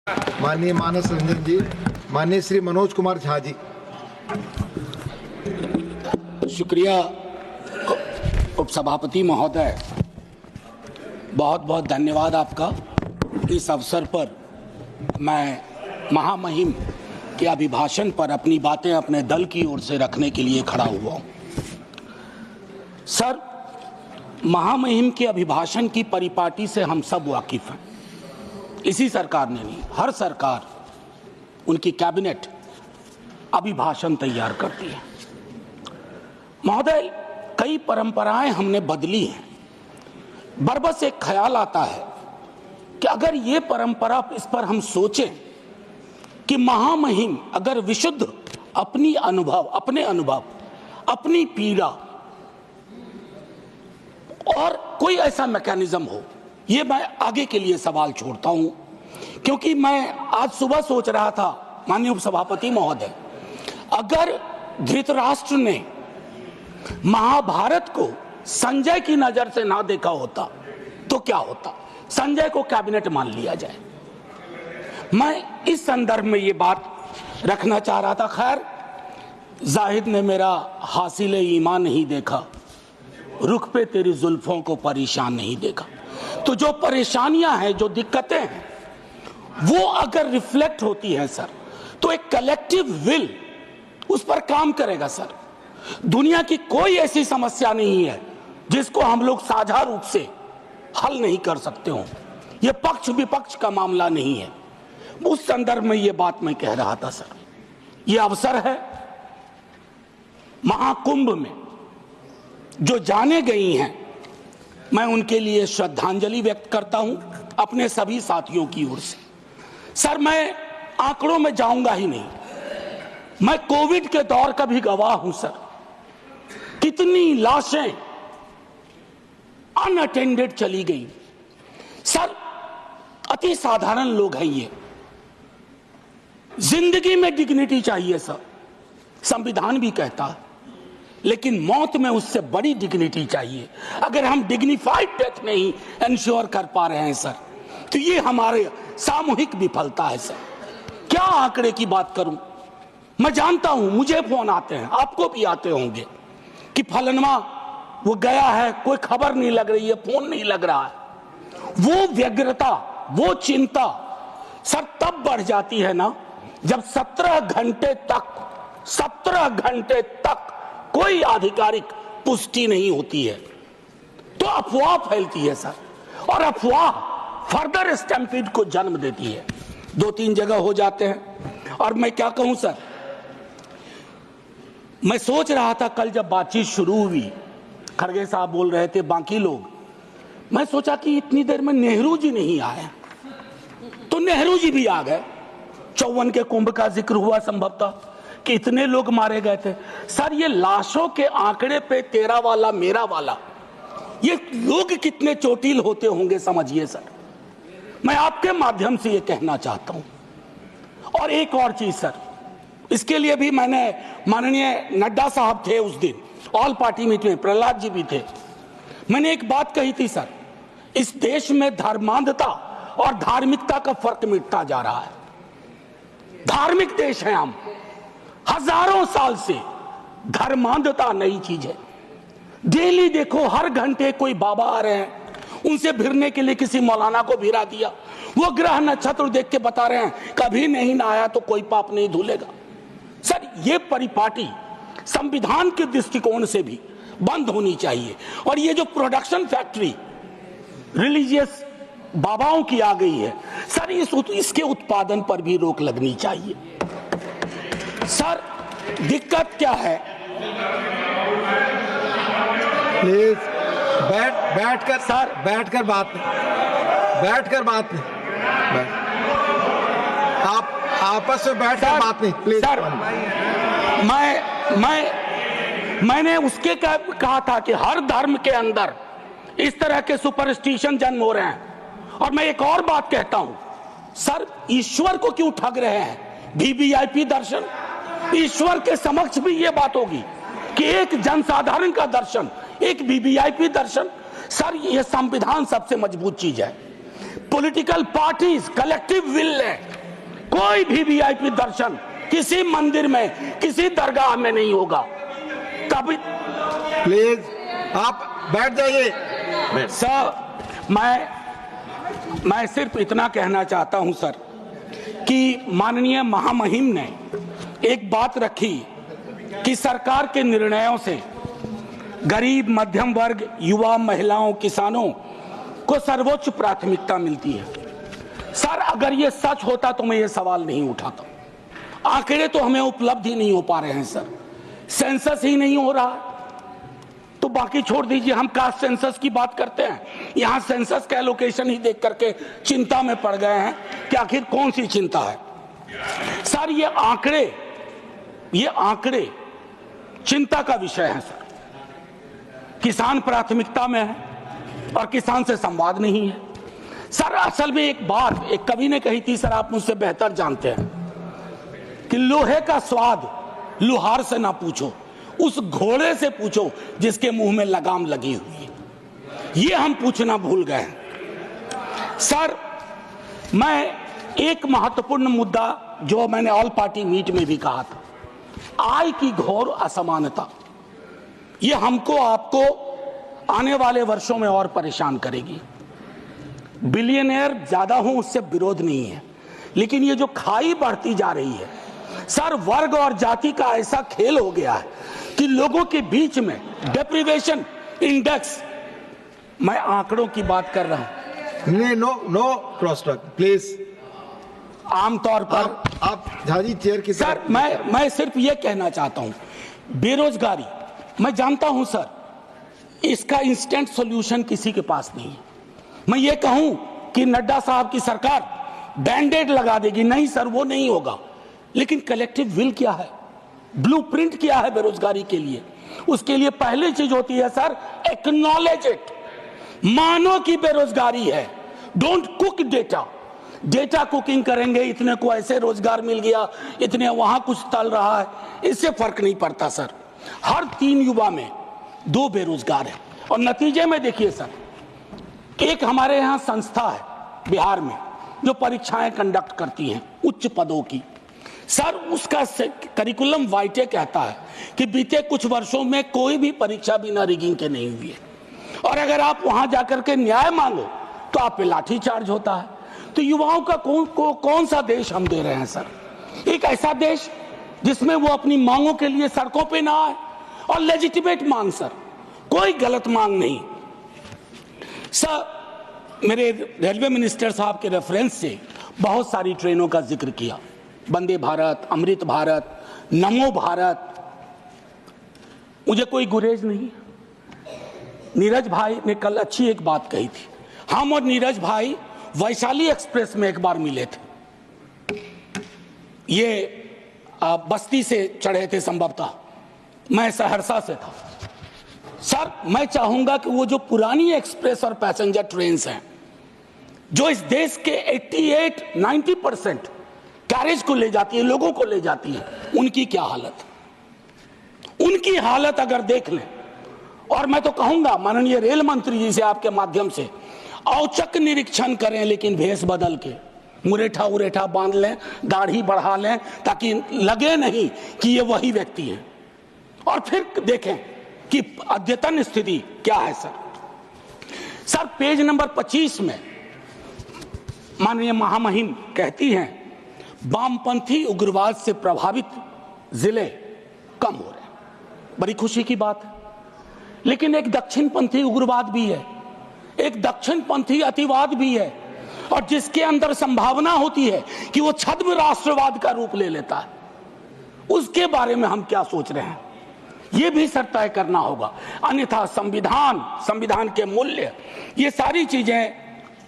माननीय मानस रंजन जी, माननीय श्री मनोज कुमार झा जी। शुक्रिया उपसभापति महोदय, बहुत बहुत धन्यवाद आपका। इस अवसर पर मैं महामहिम के अभिभाषण पर अपनी बातें अपने दल की ओर से रखने के लिए खड़ा हुआ हूं। सर, महामहिम के अभिभाषण की परिपाटी से हम सब वाकिफ हैं। इसी सरकार ने नहीं, हर सरकार, उनकी कैबिनेट अभिभाषण तैयार करती है। महोदय, कई परंपराएं हमने बदली हैं। बरबस एक ख्याल आता है कि अगर ये परंपरा, इस पर हम सोचें कि महामहिम अगर विशुद्ध अपने अनुभव, अपनी पीड़ा और कोई ऐसा मैकेनिज्म हो, ये मैं आगे के लिए सवाल छोड़ता हूं, क्योंकि मैं आज सुबह सोच रहा था माननीय उपसभापति महोदय, अगर धृतराष्ट्र ने महाभारत को संजय की नजर से ना देखा होता तो क्या होता। संजय को कैबिनेट मान लिया जाए। मैं इस संदर्भ में ये बात रखना चाह रहा था। खैर, जाहिद ने मेरा हासिले ईमान नहीं देखा, रुख पे तेरी जुल्फों को परेशान नहीं देखा। तो जो परेशानियां हैं, जो दिक्कतें हैं, वो अगर रिफ्लेक्ट होती है सर, तो एक कलेक्टिव विल उस पर काम करेगा सर। दुनिया की कोई ऐसी समस्या नहीं है जिसको हम लोग साझा रूप से हल नहीं कर सकते हो। ये पक्ष विपक्ष का मामला नहीं है। उस संदर्भ में ये बात मैं कह रहा था सर। ये अवसर है, महाकुंभ में जो जाने गई हैं, मैं उनके लिए श्रद्धांजलि व्यक्त करता हूं अपने सभी साथियों की ओर से। सर, मैं आंकड़ों में जाऊंगा ही नहीं। मैं कोविड के दौर का भी गवाह हूं सर। कितनी लाशें अनअटेंडेड चली गई सर। अति साधारण लोग हैं ये। जिंदगी में डिग्निटी चाहिए सर, संविधान भी कहता है, लेकिन मौत में उससे बड़ी डिग्निटी चाहिए। अगर हम डिग्निफाइड डेथ नहीं इंश्योर कर पा रहे हैं सर, तो ये हमारे सामूहिक विफलता है सर। क्या आंकड़े की बात करूं। मैं जानता हूं, मुझे फोन आते हैं, आपको भी आते होंगे, कि फलनवा वो गया है, कोई खबर नहीं लग रही है, फोन नहीं लग रहा है। वो व्यग्रता, वो चिंता सर तब बढ़ जाती है ना, जब 17 घंटे तक कोई आधिकारिक पुष्टि नहीं होती है, तो अफवाह फैलती है सर। और अफवाह फर्दर स्टैम्पीड को जन्म देती है। 2-3 जगह हो जाते हैं। और मैं क्या कहूं सर, मैं सोच रहा था कल जब बातचीत शुरू हुई, खड़गे साहब बोल रहे थे, बाकी लोग, मैं सोचा कि इतनी देर में नेहरू जी नहीं आए, तो नेहरू जी भी आ गए। 54 के कुंभ का जिक्र हुआ संभवतः कि इतने लोग मारे गए थे सर। ये लाशों के आंकड़े पे तेरा वाला मेरा वाला, ये लोग कितने चोटिल होते होंगे समझिए सर। मैं आपके माध्यम से ये कहना चाहता हूं। और एक और चीज सर, इसके लिए भी मैंने, माननीय नड्डा साहब थे उस दिन ऑल पार्टी मीटिंग में, प्रहलाद जी भी थे, मैंने एक बात कही थी सर, इस देश में धर्मांधता और धार्मिकता का फर्क मिटता जा रहा है। धार्मिक देश है हम, हजारों साल से धर्मांधता नई चीज है। डेली देखो, हर घंटे कोई बाबा आ रहे हैं, उनसे भिड़ने के लिए किसी मौलाना को भिड़ा दिया, वो ग्रह नक्षत्र देख के बता रहे हैं कभी नहीं नहाया तो कोई पाप नहीं धुलेगा। सर, ये परिपाटी संविधान के दृष्टिकोण से भी बंद होनी चाहिए। और ये जो प्रोडक्शन फैक्ट्री रिलीजियस बाबाओं की आ गई है सर, इसके उत्पादन पर भी रोक लगनी चाहिए। सर, दिक्कत क्या है, प्लीज बैठकर सर, बैठकर बात नहीं, आप आपस में बैठकर बात नहीं प्लीज सर। मैंने उसके कहा था कि हर धर्म के अंदर इस तरह के सुपरस्टिशन जन्म हो रहे हैं। और मैं एक और बात कहता हूं सर, ईश्वर को क्यों ठग रहे हैं। वीवीआईपी दर्शन, ईश्वर के समक्ष भी ये बात होगी कि एक जनसाधारण का दर्शन, एक वीवीआईपी दर्शन। सर, ये संविधान सबसे मजबूत चीज है। पॉलिटिकल पार्टीज कलेक्टिव विल है, कोई भी वीआईपी दर्शन किसी मंदिर में, किसी दरगाह में नहीं होगा। कभी प्लीज आप बैठ जाइए। सर, मैं सिर्फ इतना कहना चाहता हूं सर कि माननीय महामहिम ने एक बात रखी कि सरकार के निर्णयों से गरीब, मध्यम वर्ग, युवा, महिलाओं, किसानों को सर्वोच्च प्राथमिकता मिलती है। सर, अगर ये सच होता तो मैं ये सवाल नहीं उठाता। आंकड़े तो हमें उपलब्ध ही नहीं हो पा रहे हैं सर, सेंसस ही नहीं हो रहा, तो बाकी छोड़ दीजिए। हम कास्ट सेंसस की बात करते हैं, यहां सेंसस का एलोकेशन ही देख करके चिंता में पड़ गए हैं कि आखिर कौन सी चिंता है। सर, ये आंकड़े चिंता का विषय है सर। किसान प्राथमिकता में है और किसान से संवाद नहीं है सर। असल में एक बात एक कवि ने कही थी सर, आप मुझसे बेहतर जानते हैं कि लोहे का स्वाद लोहार से ना पूछो, उस घोड़े से पूछो जिसके मुंह में लगाम लगी हुई है। ये हम पूछना भूल गए हैं सर। मैं एक महत्वपूर्ण मुद्दा जो मैंने ऑल पार्टी मीट में भी कहा था, आय की घोर असमानता, ये हमको आपको आने वाले वर्षों में और परेशान करेगी। बिलियनियर ज्यादा हो उससे विरोध नहीं है, लेकिन ये जो खाई बढ़ती जा रही है सर, वर्ग और जाति का ऐसा खेल हो गया है कि लोगों के बीच में डेप्रिवेशन इंडेक्स, मैं आंकड़ों की बात कर रहा हूं। No cross talk please. आमतौर पर आप झाजी चेयर की सर, मैं सिर्फ ये कहना चाहता हूं, बेरोजगारी, मैं जानता हूं सर, इसका इंस्टेंट सॉल्यूशन किसी के पास नहीं है। मैं ये कहूं कि नड्डा साहब की सरकार बैंडेड लगा देगी, नहीं सर, वो नहीं होगा। लेकिन कलेक्टिव विल क्या है, ब्लूप्रिंट क्या है बेरोजगारी के लिए? उसके लिए पहली चीज होती है सर, एक्नॉलेज इट, मानो कि बेरोजगारी है। डोंट कुक डेटा कुकिंग करेंगे, इतने को ऐसे रोजगार मिल गया, इतने वहां कुछ तल रहा है, इससे फर्क नहीं पड़ता सर। हर 3 युवा में 2 बेरोजगार है। और नतीजे में देखिए सर, एक हमारे यहां संस्था है बिहार में जो परीक्षाएं कंडक्ट करती हैं उच्च पदों की सर, उसका करिकुलम वाइटे कहता है कि बीते कुछ वर्षों में कोई भी परीक्षा बिना रिगिंग के नहीं हुई है। और अगर आप वहां जाकर के न्याय मांगो तो आप पे लाठी चार्ज होता है। तो युवाओं का कौन सा देश हम दे रहे हैं सर? एक ऐसा देश जिसमें वो अपनी मांगों के लिए सड़कों पे ना आए, और लेजिटिमेट मांग सर, कोई गलत मांग नहीं सर। मेरे रेलवे मिनिस्टर साहब के रेफरेंस से बहुत सारी ट्रेनों का जिक्र किया, वंदे भारत, अमृत भारत, नमो भारत, मुझे कोई गुरेज नहीं। नीरज भाई ने कल अच्छी एक बात कही थी, हम और नीरज भाई वैशाली एक्सप्रेस में एक बार मिले थे, ये बस्ती से चढ़े थे संभवतः, मैं सहरसा से था सर। मैं चाहूंगा कि वो जो पुरानी एक्सप्रेस और पैसेंजर ट्रेन हैं जो इस देश के 88-90% कैरेज को ले जाती है, लोगों को ले जाती है, उनकी क्या हालत, उनकी हालत अगर देख लें। और मैं तो कहूंगा माननीय रेल मंत्री जी से आपके माध्यम से औचक निरीक्षण करें, लेकिन भेष बदल के, मुरेठा उरेठा बांध लें, दाढ़ी बढ़ा लें, ताकि लगे नहीं कि ये वही व्यक्ति है। और फिर देखें कि अद्यतन स्थिति क्या है सर। पेज नंबर 25 में माननीय महामहिम कहती हैं वामपंथी उग्रवाद से प्रभावित जिले कम हो रहे हैं। बड़ी खुशी की बात है, लेकिन एक दक्षिणपंथी उग्रवाद भी है, एक दक्षिणपंथी अतिवाद भी है, और जिसके अंदर संभावना होती है कि वो छद्म राष्ट्रवाद का रूप ले लेता है। उसके बारे में हम क्या सोच रहे हैं, ये भी सर तय करना होगा, अन्यथा संविधान के मूल्य, ये सारी चीजें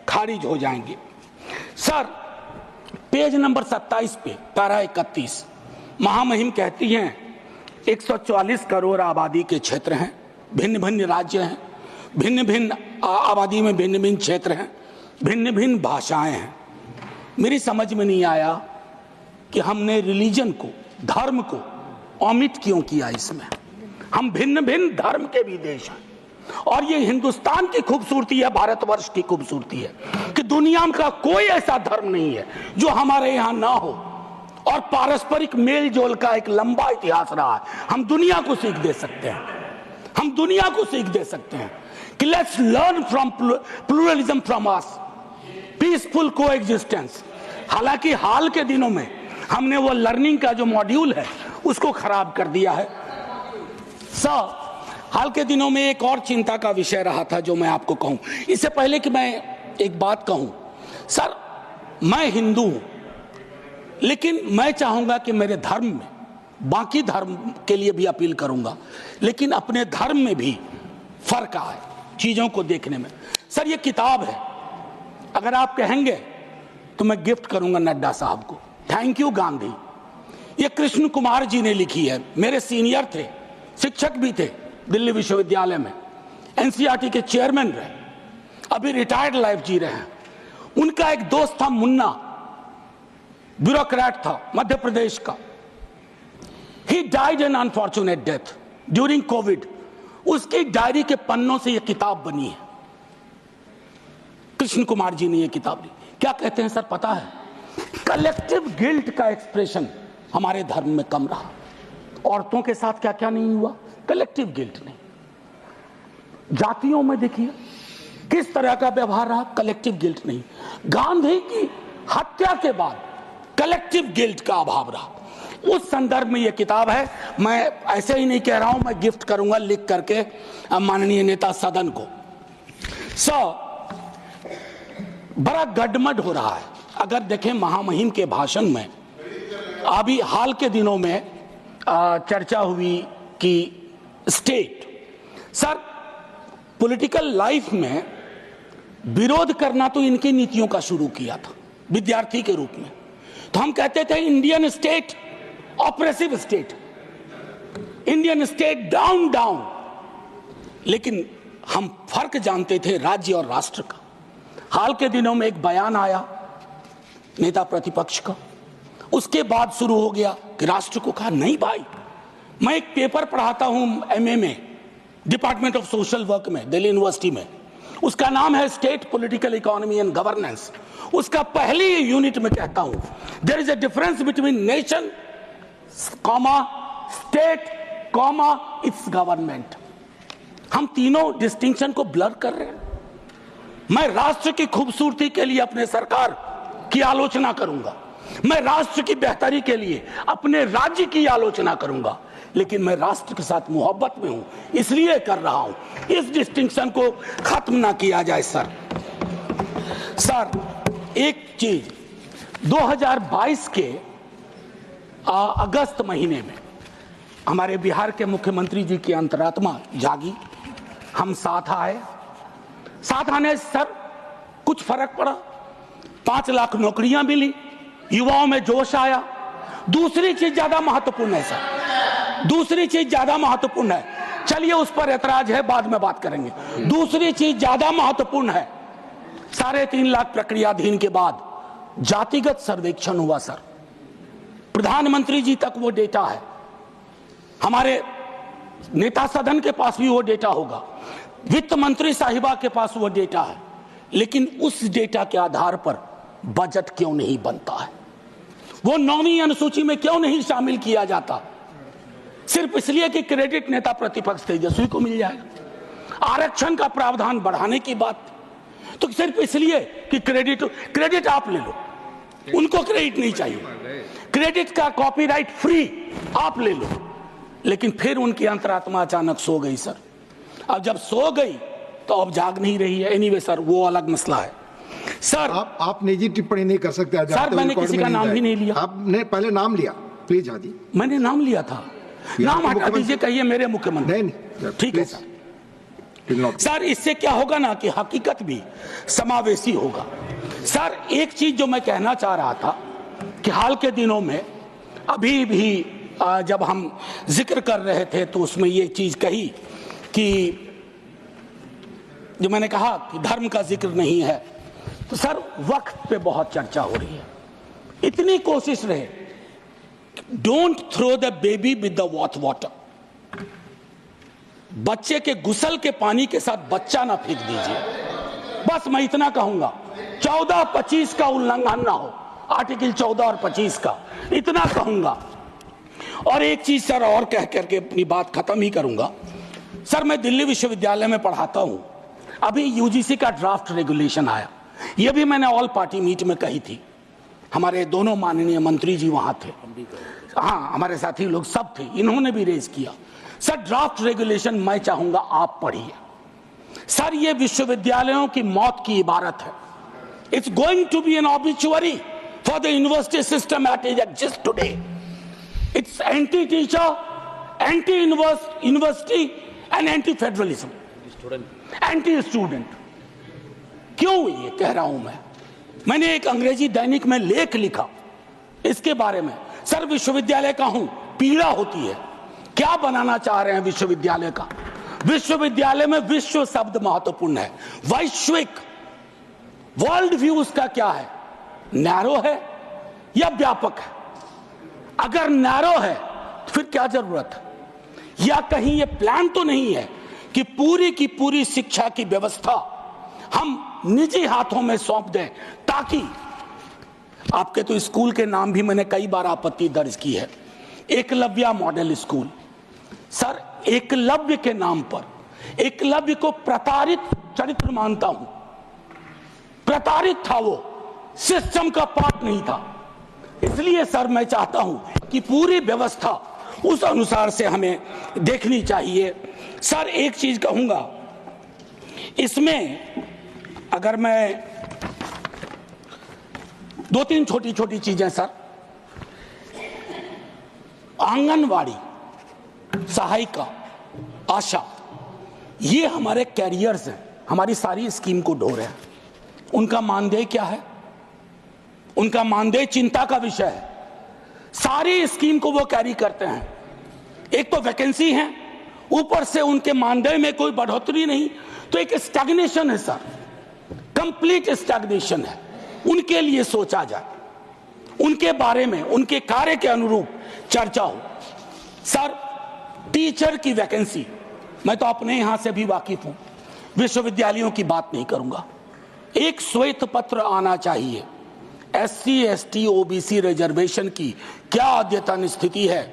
खारिज हो जाएंगी सर। पेज नंबर 27 पे पैरा 31 महामहिम कहती हैं 144 करोड़ आबादी के क्षेत्र हैं, भिन्न भिन्न राज्य हैं, भिन्न भिन्न आबादी में भिन्न भिन्न क्षेत्र हैं, भिन्न भिन्न भाषाएं हैं। मेरी समझ में नहीं आया कि हमने रिलीजन को, धर्म को ओमिट क्यों किया इसमें। हम भिन्न भिन्न धर्म के भी देश हैं, और ये हिंदुस्तान की खूबसूरती है, भारतवर्ष की खूबसूरती है कि दुनिया का कोई ऐसा धर्म नहीं है जो हमारे यहां ना हो, और पारस्परिक मेल जोल का एक लंबा इतिहास रहा है। हम दुनिया को सीख दे सकते हैं, हम दुनिया को सीख दे सकते हैं कि let's learn from pluralism from us, peaceful coexistence. हालांकि हाल के दिनों में हमने वो लर्निंग का जो मॉड्यूल है उसको खराब कर दिया है। सर, हाल के दिनों में एक और चिंता का विषय रहा था जो मैं आपको कहूं। इससे पहले कि मैं एक बात कहूं, सर मैं हिंदू हूं, लेकिन मैं चाहूंगा कि मेरे धर्म में, बाकी धर्म के लिए भी अपील करूंगा, लेकिन अपने धर्म में भी फर्क आए चीजों को देखने में। सर ये किताब है, अगर आप कहेंगे तो मैं गिफ्ट करूंगा नड्डा साहब को। Thank you Gandhi. ये कृष्ण कुमार जी ने लिखी है, मेरे सीनियर थे, शिक्षक भी थे दिल्ली विश्वविद्यालय में, एनसीईआरटी के चेयरमैन रहे, अभी रिटायर्ड लाइफ जी रहे हैं। उनका एक दोस्त था मुन्ना, ब्यूरोक्रेट था मध्य प्रदेश का। He died an unfortunate death during Covid. उसकी डायरी के पन्नों से यह किताब बनी है। कृष्ण कुमार जी ने यह किताब ली। क्या कहते हैं सर पता है? कलेक्टिव गिल्ट का एक्सप्रेशन हमारे धर्म में कम रहा। औरतों के साथ क्या क्या नहीं हुआ, कलेक्टिव गिल्ट नहीं। जातियों में देखिए किस तरह का व्यवहार रहा, कलेक्टिव गिल्ट नहीं। गांधी की हत्या के बाद कलेक्टिव गिल्ट का अभाव रहा। उस संदर्भ में यह किताब है। मैं ऐसे ही नहीं कह रहा हूं, मैं गिफ्ट करूंगा लिख करके माननीय नेता सदन को। बड़ा गडमड हो रहा है। अगर देखें महामहिम के भाषण में, अभी हाल के दिनों में चर्चा हुई कि स्टेट, सर पॉलिटिकल लाइफ में विरोध करना तो इनकी नीतियों का शुरू किया था विद्यार्थी के रूप में। तो हम कहते थे Indian state oppressive state, Indian state down down, लेकिन हम फर्क जानते थे राज्य और राष्ट्र का। हाल के दिनों में एक बयान आया नेता प्रतिपक्ष का, उसके बाद शुरू हो गया कि राष्ट्र को कहा नहीं भाई। मैं एक पेपर पढ़ाता हूं एमए में, डिपार्टमेंट ऑफ सोशल वर्क में, दिल्ली यूनिवर्सिटी में। उसका नाम है state political economy and governance. उसका पहली यूनिट में कहता हूं there is a difference between nation comma state comma its government. हम तीनों डिस्टिंक्शन को ब्लर कर रहे हैं। मैं राष्ट्र की खूबसूरती के लिए अपने सरकार की आलोचना करूंगा, मैं राष्ट्र की बेहतरी के लिए अपने राज्य की आलोचना करूंगा, लेकिन मैं राष्ट्र के साथ मोहब्बत में हूं, इसलिए कर रहा हूं। इस डिस्टिंक्शन को खत्म ना किया जाए सर। एक चीज 2022 के अगस्त महीने में हमारे बिहार के मुख्यमंत्री जी की अंतरात्मा जागी, हम साथ आए। साथ आने से सर कुछ फर्क पड़ा, 5 लाख नौकरियां मिली, युवाओं में जोश आया। दूसरी चीज ज्यादा महत्वपूर्ण है सर, दूसरी चीज ज्यादा महत्वपूर्ण है। चलिए उस पर ऐतराज है, बाद में बात करेंगे। दूसरी चीज ज्यादा महत्वपूर्ण है, 3.5 लाख प्रक्रियाधीन के बाद जातिगत सर्वेक्षण हुआ सर। प्रधानमंत्री जी तक वो डेटा है, हमारे नेता सदन के पास भी वो डेटा होगा, वित्त मंत्री साहिबा के पास वो डेटा है, लेकिन उस डेटा के आधार पर बजट क्यों नहीं बनता है? वो 9वीं अनुसूची में क्यों नहीं शामिल किया जाता? सिर्फ इसलिए कि क्रेडिट नेता प्रतिपक्ष तेजस्वी को मिल जाएगा। आरक्षण का प्रावधान बढ़ाने की बात तो सिर्फ इसलिए कि क्रेडिट आप ले लो, उनको क्रेडिट नहीं चाहिए, क्रेडिट का कॉपीराइट फ्री आप ले लो। लेकिन फिर उनकी अंतरात्मा अचानक सो गई सर। अब जब सो गई तो अब जाग नहीं रही है। एनीवे सर वो अलग मसला है सर। आप निजी टिप्पणी नहीं कर सकते सर। मैंने किसी का नाम भी नहीं लिया। आपने पहले नाम लिया, प्लीज हाजी। मैंने नाम लिया था, नाम हटा दीजिए, कहिए मेरे मुख्यमंत्री। नहीं ठीक है सर। सर इससे क्या होगा ना कि हकीकत भी समावेशी होगा। सर एक चीज जो मैं कहना चाह रहा था कि हाल के दिनों में अभी भी जब हम जिक्र कर रहे थे तो उसमें ये चीज कही कि जो मैंने कहा कि धर्म का जिक्र नहीं है, तो सर वक्त पे बहुत चर्चा हो रही है। इतनी कोशिश रहे, don't throw the baby with the bath water. बच्चे के गुसल के पानी के साथ बच्चा ना फेंक दीजिए। बस मैं इतना कहूंगा। 14-25 का उल्लंघन ना हो, आर्टिकल 14 और 25 का, इतना कहूंगा। और एक चीज सर और कह करके अपनी बात खत्म ही करूंगा। सर मैं दिल्ली विश्वविद्यालय में पढ़ाता हूं, अभी यूजीसी का ड्राफ्ट रेगुलेशन आया, यह भी मैंने ऑल पार्टी मीट में कही थी, हमारे दोनों माननीय मंत्री जी वहां थे, हाँ हमारे साथी लोग सब थे, इन्होंने भी रेज किया। सर ड्राफ्ट रेगुलेशन मैं चाहूंगा आप पढ़िए। सर ये विश्वविद्यालयों की मौत की इबारत है। It's going to be an obituary for the university system at it exist today. It's anti teacher, anti university and anti federalism, anti student. क्यों ये कह रहा हूं मैंने एक अंग्रेजी दैनिक में लेख लिखा इसके बारे में। सर विश्वविद्यालय का हूं, पीड़ा होती है। क्या बनाना चाह रहे हैं विश्वविद्यालय का? विश्वविद्यालय में विश्व शब्द महत्वपूर्ण है, वैश्विक, वर्ल्ड व्यू उसका क्या है, नैरो है या व्यापक है? अगर नैरो है तो फिर क्या जरूरत है? या कहीं ये प्लान तो नहीं है कि पूरी की पूरी शिक्षा की व्यवस्था हम निजी हाथों में सौंप दें, ताकि आपके तो स्कूल के नाम भी मैंने कई बार आपत्ति दर्ज की है, Eklavya model school. Sir Eklavya के नाम पर, एकलव्य को प्रताड़ित चरित्र मानता हूं, प्रताड़ित था वो, सिस्टम का पार्ट नहीं था। इसलिए सर मैं चाहता हूं कि पूरी व्यवस्था उस अनुसार से हमें देखनी चाहिए। सर एक चीज कहूंगा इसमें, अगर मैं दो तीन छोटी छोटी चीजें सर, आंगनवाड़ी, सहायिका, आशा, ये हमारे कैरियर्स हैं, हमारी सारी स्कीम को ढो रहे हैं। उनका मानदेय क्या है? उनका मानदेय चिंता का विषय है। सारी स्कीम को वो कैरी करते हैं। एक तो वैकेंसी है, ऊपर से उनके मानदेय में कोई बढ़ोतरी नहीं, तो एक स्टैग्नेशन है सर, कंप्लीट स्टैग्नेशन है। उनके लिए सोचा जाए, उनके बारे में, उनके कार्य के अनुरूप चर्चा हो। सर टीचर की वैकेंसी, मैं तो अपने यहां से भी वाकिफ हूं, विश्वविद्यालयों की बात नहीं करूंगा। एक श्वेत पत्र आना चाहिए, एससी एसटी ओबीसी रिजर्वेशन की क्या अद्यतन स्थिति है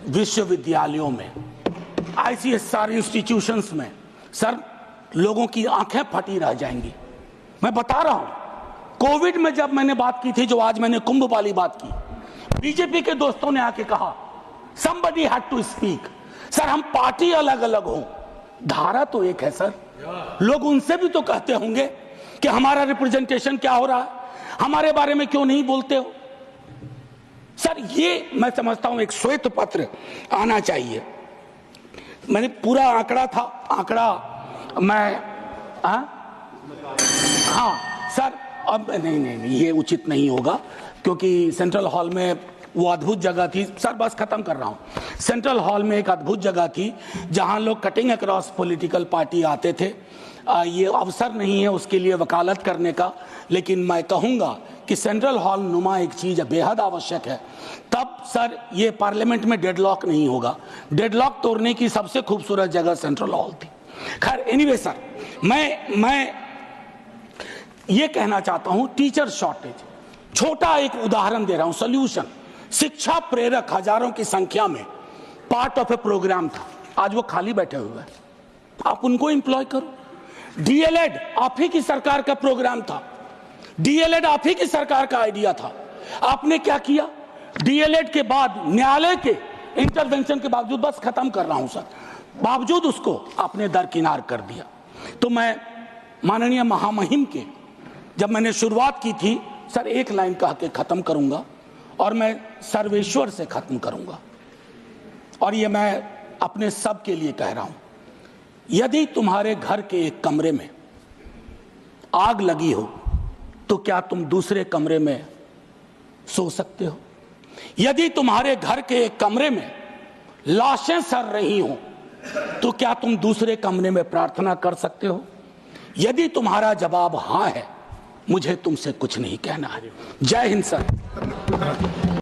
विश्वविद्यालयों में, आईसीएसआर इंस्टीट्यूशंस में। सर लोगों की आंखें फटी रह जाएंगी। मैं बता रहा हूं, कोविड में जब मैंने बात की थी, जो आज मैंने कुंभ वाली बात की, बीजेपी के दोस्तों ने आके कहा somebody had to speak। Sir हम पार्टी अलग अलग हो, धारा तो एक है सर। लोग उनसे भी तो कहते होंगे कि हमारा रिप्रेजेंटेशन क्या हो रहा है, हमारे बारे में क्यों नहीं बोलते हो? सर ये मैं समझता हूं एक श्वेत पत्र आना चाहिए। मैंने पूरा आंकड़ा था, आंकड़ा मैं हाँ सर, अब नहीं ये उचित नहीं होगा, क्योंकि सेंट्रल हॉल में वो अद्भुत जगह थी। सर बस खत्म कर रहा हूं। सेंट्रल हॉल में एक अद्भुत जगह थी जहां लोग कटिंग अक्रॉस पॉलिटिकल पार्टी आते थे। ये अवसर नहीं है उसके लिए वकालत करने का, लेकिन मैं कहूंगा कि सेंट्रल हॉल नुमा एक चीज बेहद आवश्यक है। तब सर ये पार्लियामेंट में डेडलॉक नहीं होगा। डेडलॉक तोड़ने की सबसे खूबसूरत जगह सेंट्रल हॉल थी। खैर एनीवे सर, मैं ये कहना चाहता हूं, टीचर शॉर्टेज, छोटा एक उदाहरण दे रहा हूं, सोल्यूशन। शिक्षा प्रेरक हजारों की संख्या में पार्ट ऑफ ए प्रोग्राम था, आज वो खाली बैठे हुए हैं, आप उनको एम्प्लॉय करो। डीएलएड आप ही की सरकार का प्रोग्राम था, डीएलएड आप ही की सरकार का आइडिया था। आपने क्या किया? डीएलएड के बाद न्यायालय के इंटरवेंशन के बावजूद, बस खत्म कर रहा हूं सर, बावजूद उसको आपने दरकिनार कर दिया। तो मैं माननीय महामहिम के, जब मैंने शुरुआत की थी सर, एक लाइन कह के खत्म करूंगा और मैं सर्वेश्वर से खत्म करूंगा, और ये मैं अपने सब के लिए कह रहा हूं। यदि तुम्हारे घर के एक कमरे में आग लगी हो तो क्या तुम दूसरे कमरे में सो सकते हो? यदि तुम्हारे घर के एक कमरे में लाशें सड़ रही हो तो क्या तुम दूसरे कमरे में प्रार्थना कर सकते हो? यदि तुम्हारा जवाब हां है, मुझे तुमसे कुछ नहीं कहना है। जय हिंद सर।